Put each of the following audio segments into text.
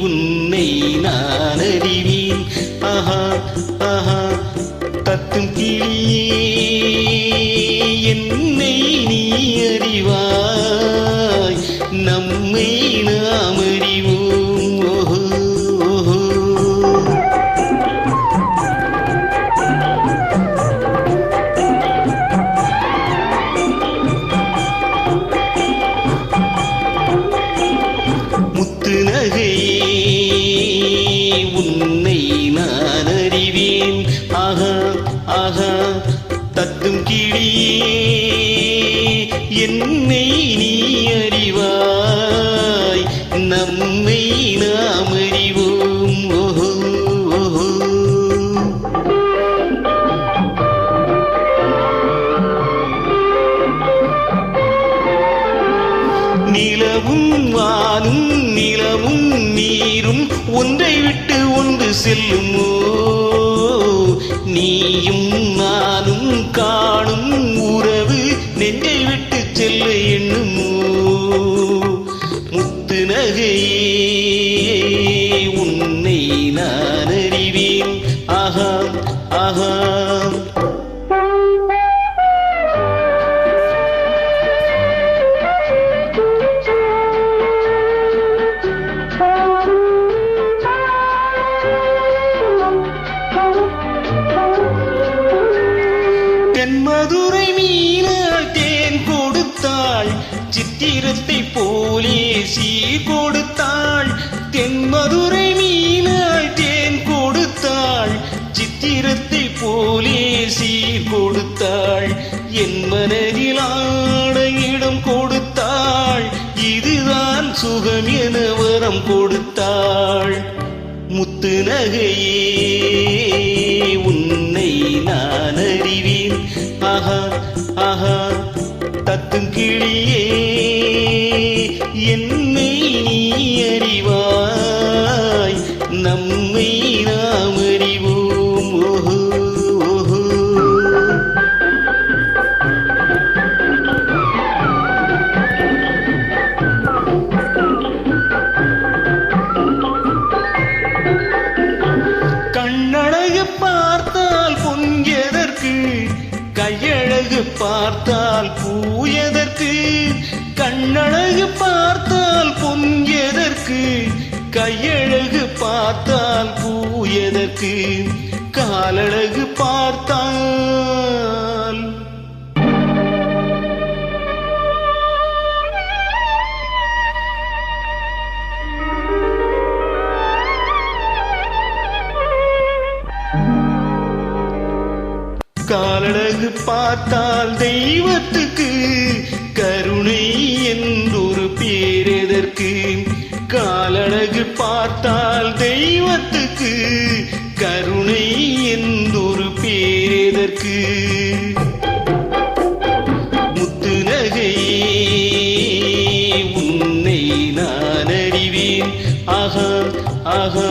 உன்னை நான் அறிவேன். ஆஹா ஆஹா தத்தும் கிளியே என்னை நீ அறிவாய், நம்மை நாம் அறிவோம். ஓஹோ ஓஹோ முத்து நகையே உன்னை நான் அறிவேன். ஆஹா ஆஹா தத்தும் கிளியே என்னை நீ அறிவாய், நம்மை நாம் அறிவோம். ஓஹோ ஓஹோ நிலவும் வானும் நிலவும் நீரும் ஒன்றை விட்டு ஒன்று செல்லுமோ, நீயும் நானும் காணும் உறவு நெஞ்சை விட்டு செல்ல எண்ணுமோ. முத்து நகையே உன்னை நான் அறிவேன். ஆஹா ஆஹா தென்மதுரை மீனாள் தேன் கொடுத்தாள், சித்திரத்தை போலே சீர் கொடுத்தாள். தென்மதுரை மீனாள் தேன் கொடுத்தாள், சித்திரத்தை போலே சீர் கொடுத்தாள். என் மனதில் ஆட இடம் கொடுத்தாள், இதுதான் சுகம் என வரம் கொடுத்தாள். முத்து நகையே உன்னை நான் அறிவேன். ஆஹா ஆஹா தத்தும் கிளியே என்னை நீ அறிவாய், நம்மை நாம் அறிவோம். ஓஹோ ஓஹோ கண்ணழகு பார்த்தால் பொன் எதற்கு, கையழகு பார்த்தால் பூ எதற்கு. கண்ணழகு பார்த்தால் பொன் எதற்கு, கையழகு பார்த்தால் பூ எதற்கு. காலழகு பார்த்தால் காலழகு பார்த்தால் தெய்வத்துக்கு கருணை என்றொரு பேர் எதற்கு. காலழகு பார்த்தால் தெய்வத்துக்கு கருணை என்றொரு பேர் எதற்கு. முத்து நகையே உன்னை நான் அறிவேன். ஆஹா ஆஹா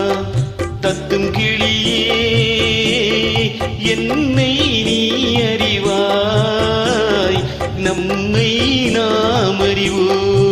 தத்தும் கிளியே என்னை நீ அறிவாய், நம்மை நாம் அறிவோம்.